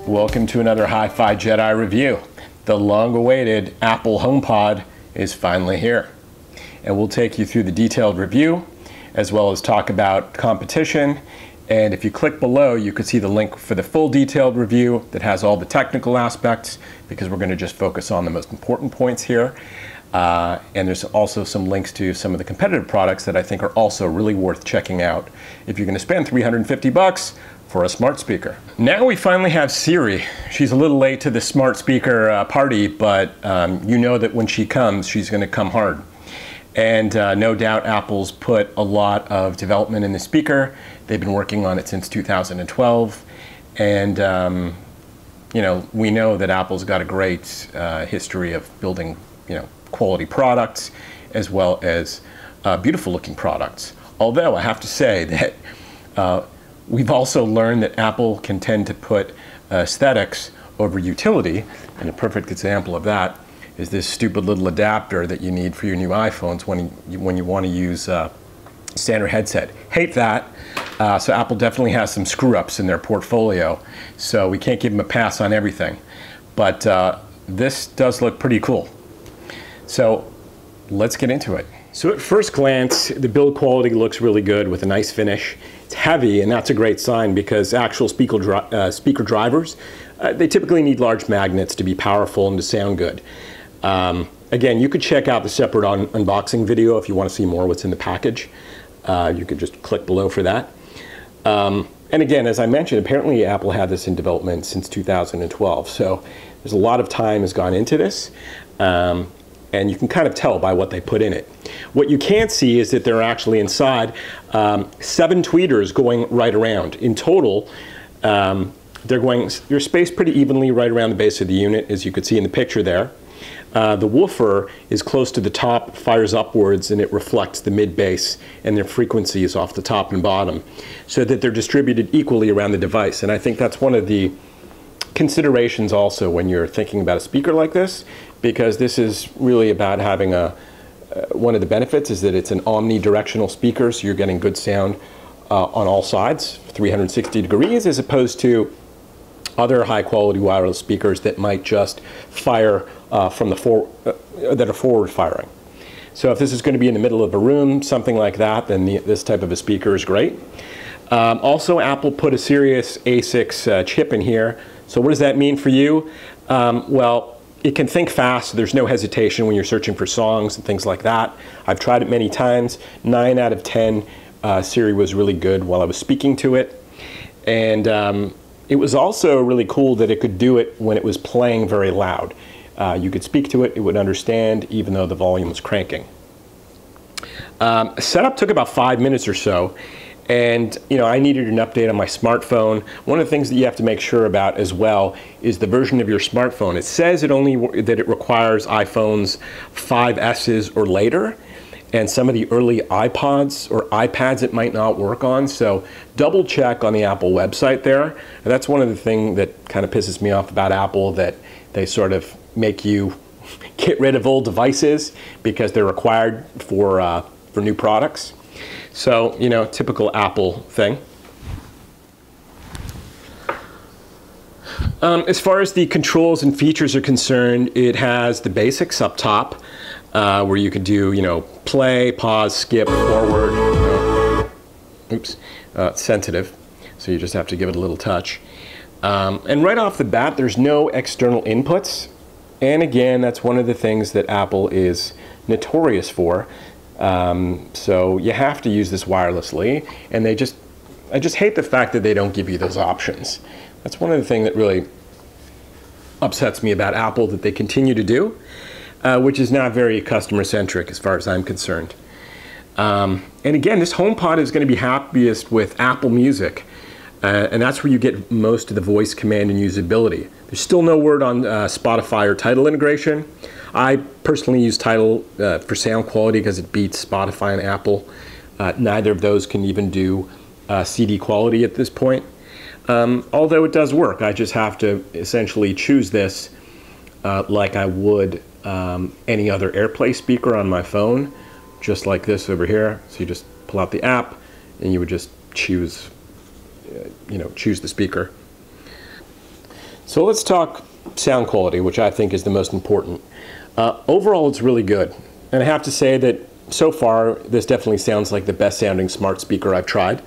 Welcome to another HiFi Jedi review. The long-awaited Apple HomePod is finally here. And we'll take you through the detailed review, as well as talk about competition. And if you click below, you can see the link for the full detailed review that has all the technical aspects, because we're going to just focus on the most important points here. And there's also some links to some of the competitive products that I think are also really worth checking out if you're going to spend $350 for a smart speaker. Now we finally have Siri. She's a little late to the smart speaker party, but you know that when she comes, she's going to come hard. And no doubt Apple's put a lot of development in the speaker. They've been working on it since 2012. And you know, we know that Apple's got a great history of building, quality products, as well as beautiful looking products. Although I have to say that we've also learned that Apple can tend to put aesthetics over utility, and a perfect example of that is this stupid little adapter that you need for your new iPhones when you want to use standard headset. Hate that. So Apple definitely has some screw-ups in their portfolio, so we can't give them a pass on everything. But this does look pretty cool. So let's get into it. So at first glance, the build quality looks really good with a nice finish. It's heavy, and that's a great sign because actual speaker drivers, they typically need large magnets to be powerful and to sound good. Again, you could check out the separate unboxing video if you want to see more what's in the package. You could just click below for that. And again, as I mentioned, apparently Apple had this in development since 2012. So there's a lot of time has gone into this. And you can kind of tell by what they put in it. What you can't see is that they're actually inside 7 tweeters going right around. In total, they're spaced pretty evenly right around the base of the unit, as you could see in the picture there. The woofer is close to the top, fires upwards, and it reflects the mid-bass and their frequencies off the top and bottom, so that they're distributed equally around the device. And I think that's one of the considerations also when you're thinking about a speaker like this, because this is really about having one of the benefits is that it's an omnidirectional speaker, so you're getting good sound on all sides, 360 degrees, as opposed to other high-quality wireless speakers that might just fire from that are forward firing. So if this is going to be in the middle of a room, something like that, then this type of a speaker is great. Also, Apple put a Sirius A6 chip in here. So what does that mean for you? Well, it can think fast. There's no hesitation when you're searching for songs and things like that. I've tried it many times. 9 out of 10, Siri was really good while I was speaking to it. And it was also really cool that it could do it when it was playing very loud. You could speak to it, it would understand, even though the volume was cranking. Setup took about 5 minutes or so. And I needed an update on my smartphone. One of the things that you have to make sure about as well is the version of your smartphone. It says that it requires iPhones 5S's or later, and some of the early iPods or iPads it might not work on. So double check on the Apple website there. And that's one of the things that kind of pisses me off about Apple, that they sort of make you get rid of old devices because they're required for new products. So, typical Apple thing. As far as the controls and features are concerned, it has the basics up top, where you could do, play, pause, skip, forward. Oops, it's sensitive, so you just have to give it a little touch. And right off the bat, there's no external inputs. And again, that's one of the things that Apple is notorious for. So you have to use this wirelessly, and I just hate the fact that they don't give you those options. That's one of the things that really upsets me about Apple, that they continue to do, which is not very customer-centric as far as I'm concerned. And again, this HomePod is going to be happiest with Apple Music, and that's where you get most of the voice command and usability. There's still no word on Spotify or Tidal integration. I personally use Tidal for sound quality because it beats Spotify and Apple. Neither of those can even do CD quality at this point. Although it does work, I just have to essentially choose this like I would any other AirPlay speaker on my phone, just like this over here. So you just pull out the app and you would just choose, choose the speaker. So let's talk sound quality, which I think is the most important. Overall, it's really good. And I have to say that so far, this definitely sounds like the best sounding smart speaker I've tried.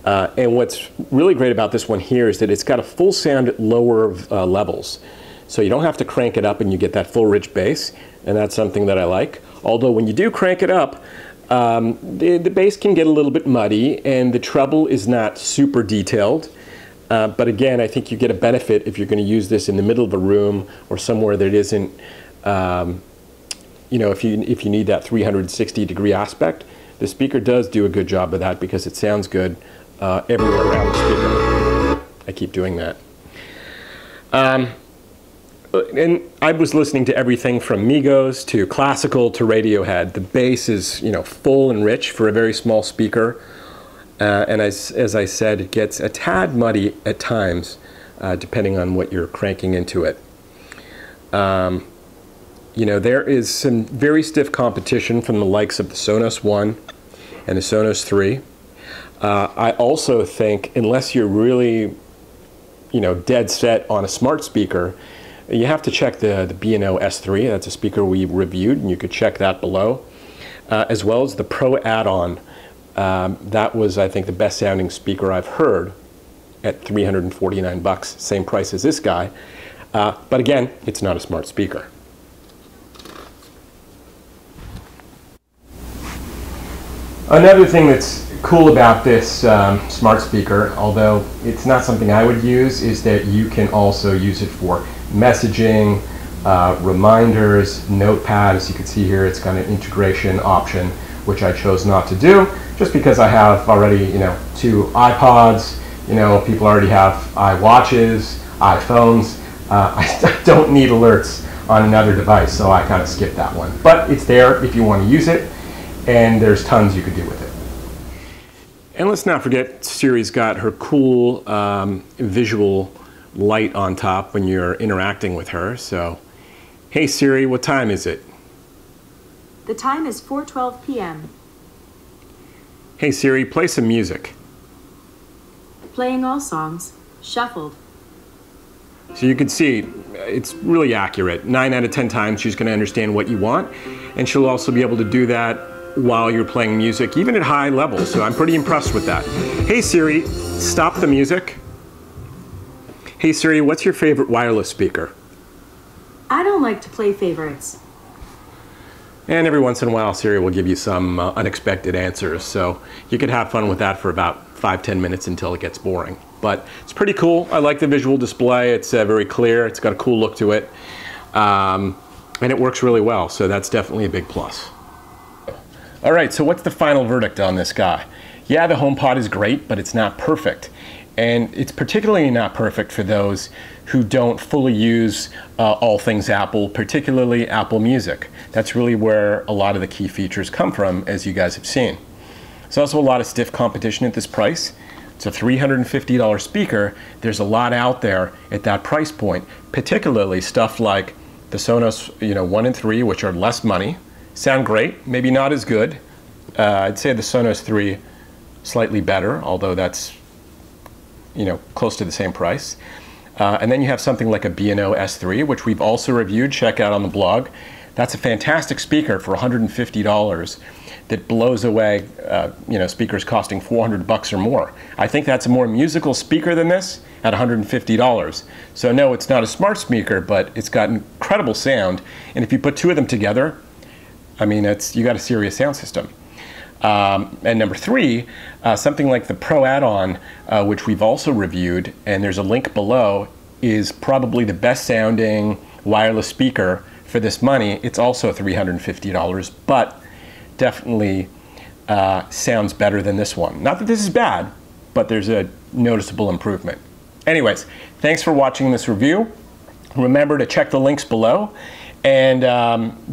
And what's really great about this one here is that it's got a full sound at lower levels. So you don't have to crank it up and you get that full rich bass, and that's something that I like. Although when you do crank it up, the bass can get a little bit muddy and the treble is not super detailed. But again, I think you get a benefit if you're going to use this in the middle of a room or somewhere that isn't, you know, if you need that 360-degree aspect. The speaker does do a good job of that because it sounds good everywhere around the speaker. I keep doing that. And I was listening to everything from Migos to classical to Radiohead. The bass is, you know, full and rich for a very small speaker. And as I said, it gets a tad muddy at times, depending on what you're cranking into it. You know, there is some very stiff competition from the likes of the Sonos One and the Sonos 3. I also think, unless you're really, you know, dead set on a smart speaker, you have to check the B&O S3. That's a speaker we reviewed, and you could check that below, as well as the Pro add-on. That was, I think, the best sounding speaker I've heard at $349, same price as this guy. But again, it's not a smart speaker. Another thing that's cool about this smart speaker, although it's not something I would use, is that you can also use it for messaging, reminders, notepad. As you can see here, it's got an integration option, which I chose not to do, just because I have already, you know, 2 iPods, you know, people already have iWatches, iPhones. I don't need alerts on another device, so I kind of skipped that one. But it's there if you want to use it, and there's tons you could do with it. And let's not forget, Siri's got her cool visual light on top when you're interacting with her. So, hey Siri, what time is it? The time is 4:12 p.m. Hey Siri, play some music. Playing all songs, shuffled. So you can see, it's really accurate. 9 out of 10 times she's going to understand what you want, and she'll also be able to do that while you're playing music, even at high levels. So I'm pretty impressed with that. Hey Siri, stop the music. Hey Siri, what's your favorite wireless speaker? I don't like to play favorites. And every once in a while, Siri will give you some unexpected answers. So you could have fun with that for about 5-10 minutes until it gets boring. But it's pretty cool. I like the visual display. It's very clear. It's got a cool look to it. And it works really well. So that's definitely a big plus. All right, so what's the final verdict on this guy? Yeah, the HomePod is great, but it's not perfect. And it's particularly not perfect for those who don't fully use all things Apple, particularly Apple Music. That's really where a lot of the key features come from, as you guys have seen. There's also a lot of stiff competition at this price. It's a $350 speaker. There's a lot out there at that price point, particularly stuff like the Sonos 1 and 3, which are less money. Sound great, maybe not as good. I'd say the Sonos 3 slightly better, although that's close to the same price. And then you have something like a B&O S3, which we've also reviewed. Check out on the blog. That's a fantastic speaker for $150 that blows away speakers costing $400 or more. I think that's a more musical speaker than this at $150. So no, it's not a smart speaker, but it's got incredible sound. And if you put 2 of them together, I mean, you got a serious sound system. And number 3, something like the Pro add-on, which we've also reviewed, and there's a link below, is probably the best sounding wireless speaker for this money. It's also $350, but definitely sounds better than this one. Not that this is bad, but there's a noticeable improvement. Anyways, thanks for watching this review. Remember to check the links below. And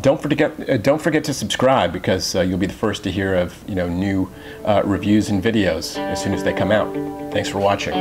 don't forget to subscribe, because you'll be the first to hear of new reviews and videos as soon as they come out. Thanks for watching.